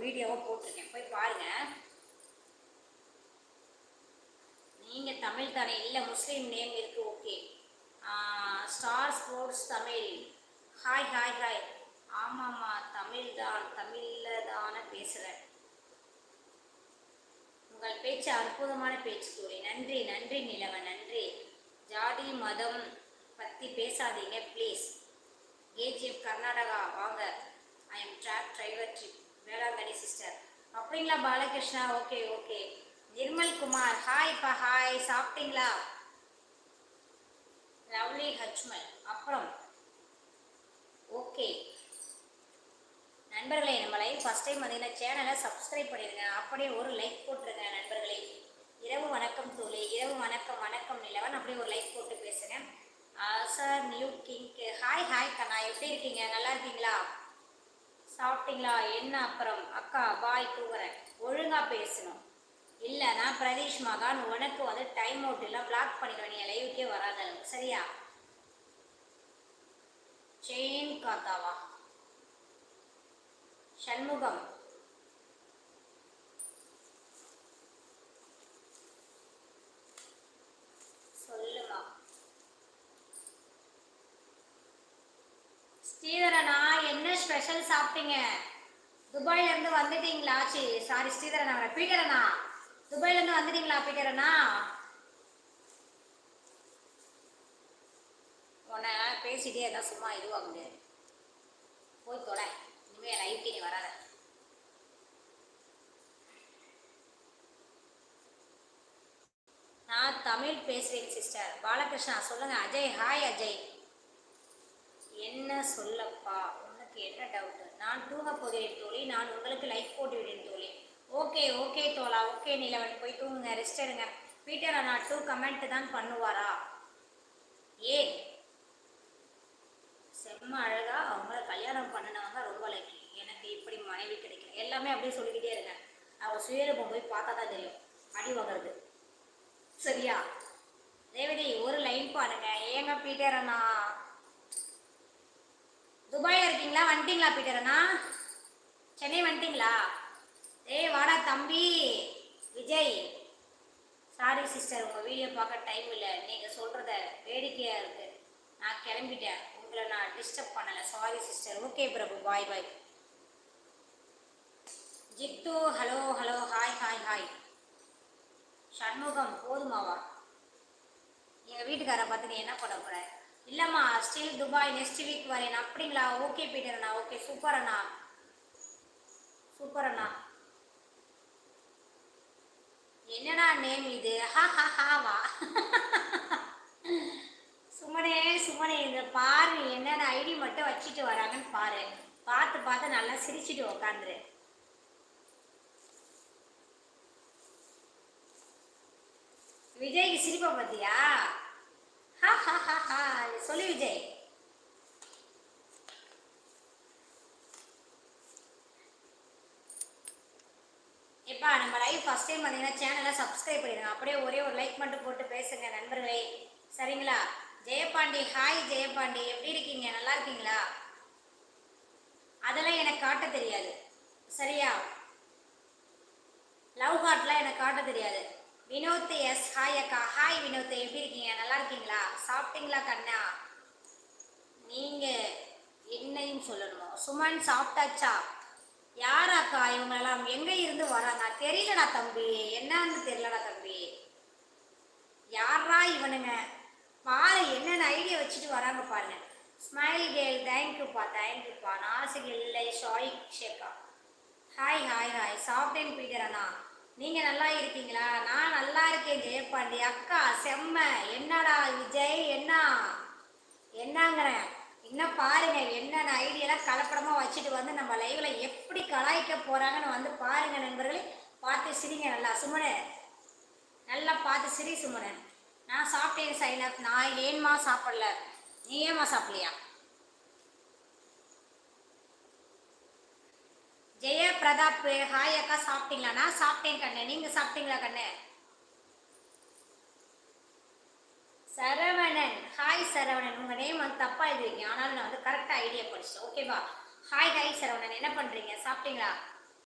வீடியோவை போட்டிருக்கேன், போய் பாருங்கள். நீங்கள் தமிழ் தானே? இல்லை, முஸ்லீம் நேம் இருக்குது. Okay. Star sports Tamil. Hi hi hi. ஆமாம்மா, தமிழ் தான், தமிழில் தானே பேசுகிறேன். உங்கள் பேச்சு அற்புதமான பேச்சு தோழி. நன்றி நன்றி நிலவன், நன்றி. ஜாதி மதம் பற்றி பேசாதீங்க ப்ளீஸ். ஏஜிஎஃப் கர்நாடகா வாங்க. I am truck driver trip Velankanni sister. அப்படிங்களா பாலகிருஷ்ணா? Okay okay. நிர்மல் குமார் ஹாய்ப்பா, ஹாய். சாப்பிட்டீங்களா? லவ்லி ஹச்மல். அப்புறம் ஓகே நண்பர்களே, நம்ம லைவ் ஃபஸ்ட் டைம் வந்தீங்கன்னா சேனலை சப்ஸ்கிரைப் பண்ணிடுங்க, அப்படியே ஒரு லைக் போட்டுருங்க நண்பர்களே. இரவு வணக்கம் தோழி. இரவு வணக்கம். வணக்கம் நிலவன். அப்படியே ஒரு லைக் போட்டு பேசுங்க. சார் நியூ கிங்க்கு ஹாய் ஹாய் கண்ணா, எப்படி இருக்கீங்க? நல்லா இருக்கீங்களா? சாப்பிட்டீங்களா? என்ன அப்புறம் அக்கா பாய், தூங்குறேன். ஒழுங்காக பேசணும். இல்லை, நான் பிரதீஷ் மகான். உனக்கு வந்து டைம் அவுட் இல்லை, பிளாக் பண்ணிடுவேன், நீ லைவுக்கே வராத அளவுக்கு, சரியா? செயின் காத்தாவா? சண்முகம் சொல்லுமா. ஸ்ரீதரனா, என்ன ஸ்பெஷல் சாப்பிட்டீங்க? துபாயில இருந்து வந்துட்டீங்களா? சாரி ஸ்ரீதரனா, பீட்டரனா, துபாயில இருந்து வந்துட்டீங்களா பீட்டரனா? உன்னை பேசிட்டே இருந்தால் சும்மா இதுவாக முடியாது, போய் தொலை. இனிமேல் லைஃப்க்கு நீ வராத. நான் தமிழ் பேசுகிறேன் சிஸ்டர். பாலகிருஷ்ணா சொல்லுங்கள். அஜய் ஹாய் அஜய். என்ன சொல்லப்பா, உனக்கு என்ன டவுட்டு? நான் தூங்க போகிறேன் தோழி, நான் உங்களுக்கு லைக் போட்டு விடுறேன் தோழி. ஓகே ஓகே தோலா, ஓகே நிலவன், போய் தூங்குங்க, ரெஸ்ட் எடுங்க. பீட்டர் அண்ணா 2 கமெண்ட் தான் பண்ணுவாரா? ஏன்? செம்ம அழகா அவங்கள கல்யாணம் பண்ணினவங்க ரொம்ப லைக். எனக்கு இப்படி மனைவி கிடைக்கல. எல்லாமே அப்படியே சொல்லிக்கிட்டே இருக்கேன். அவங்க சுயரூபம் போய் பார்த்தா தான் தெரியும் அடி வாங்குறது, சரியா? ரேவதி ஒரு லைன் பாருங்க. ஏங்க பீட்டர் அண்ணா துபாயில் இருக்கீங்களா? வந்துட்டீங்களா பீட்டர் அண்ணா? சென்னை வந்துட்டீங்களா? ஏய் வாடா தம்பி விஜய். சாரி சிஸ்டர், உங்கள் வீடியோ பார்க்க டைம் இல்லை. நீங்கள் சொல்கிறத வேடிக்கையாக இருக்குது. நான் கிளம்பிட்டேன், உங்களை நான் டிஸ்டர்ப் பண்ணலை. Sorry sister. Okay Prabhu, bye bye. Jithu hello hello, hi hi hi. Shanmugam போதுமாவா? எங்கள் வீட்டுக்காரை பார்த்து நீ என்ன பண்ண போகிற? இல்லைம்மா, ஸ்டில் துபாய், நெக்ஸ்ட் வீக் வரேன். அப்படிங்களா? ஓகே பீட்டர் அண்ணா, ஓகே. சூப்பர் அண்ணா, சூப்பர் அண்ணா. என்னடா நேம் இது? ஹா ஹா ஹாவா? சுமனே சுமனே, இந்த பாரு என்னென்ன ஐடி மட்டும் வச்சுட்டு வராங்கன்னு பாரு. பார்த்து பார்த்து நல்லா சிரிச்சுட்டு உக்காந்துரு. விஜய்க்கு சிரிப்பை பார்த்தியா? ஹா ஹா ஹா ஹா சொல்லு விஜய். எப்பா நம்ம லைவ் ஃபஸ்ட் டைம் பார்த்தீங்கன்னா சேனலை சப்ஸ்கிரைப் பண்ணிடுங்க, அப்படியே ஒரே ஒரு லைக் மட்டும் போட்டு பேசுங்க நண்பர்களே, சரிங்களா? ஜெயபாண்டி ஹாய் ஜெயபாண்டி, எப்படி இருக்கீங்க? நல்லா இருக்கீங்களா? அதெல்லாம் எனக்கு காட்ட தெரியாது, சரியா? லவ் ஹார்ட்லாம் எனக்கு காட்ட தெரியாது. வினோத் எஸ் ஹாய் அக்கா. ஹாய் வினோத், எப்படி இருக்கீங்க? நல்லா இருக்கீங்களா? சாப்பிட்டீங்களா கண்ணா? நீங்கள் என்னையும் சொல்லணுமா? சுமன் சாப்பிட்டாச்சா? யாராக்கா இவங்களெல்லாம் எங்கே இருந்து வராங்க? தெரியலடா தம்பி, என்னன்னு தெரியலடா தம்பி. யாரா இவனுங்க? பாரு என்னென்ன ஐடியா வச்சுட்டு வராங்க பாருங்க. ஸ்மைல் கேல், தேங்க்யூப்பா தேங்க்யூப்பா. நாசிக் இல்லை ஷாயிக் ஷேக்கா. Hi hi hi. சாப்பிட்டேன் பீட்டர் அண்ணா, நீங்கள் நல்லா இருக்கீங்களா? நான் நல்லா இருக்கேன் ஜெயபாண்டி அக்கா. செம்ம. என்னடா விஜய், என்னங்கிறேன். இன்னும் பாருங்க என்னென்ன ஐடியெல்லாம் கலப்படமாக வச்சுட்டு வந்து நம்ம லைவ்ல எப்படி கலாய்க்க போறாங்கன்னு வந்து பாருங்க நண்பர்களே. பார்த்து சிரிங்க நல்லா. சுமனே நல்லா பார்த்து சிரி சுமனே. நான் சாப்பிட்டேன் சைனப். நான் ஏன்மா சாப்பிடல? நீ ஏமா சாப்பிடலையா? ஜெய பிரதாப் ஹாய் அக்கா, சாப்பிட்டீங்களா? நான் சாப்பிட்டேன் கண்ணு, நீங்க சாப்பிட்டீங்களா கண்ணு? சரவணன் ஹாய் சரவணன். உங்கள் நேம் வந்து தப்பாக எழுதிருக்கீங்க, ஆனாலும் நான் வந்து கரெக்டாக ஐடியா படிச்சேன், ஓகேவா? ஹாய் ஹாய் சரவணன், என்ன பண்ணுறீங்க? சாப்பிட்டீங்களா?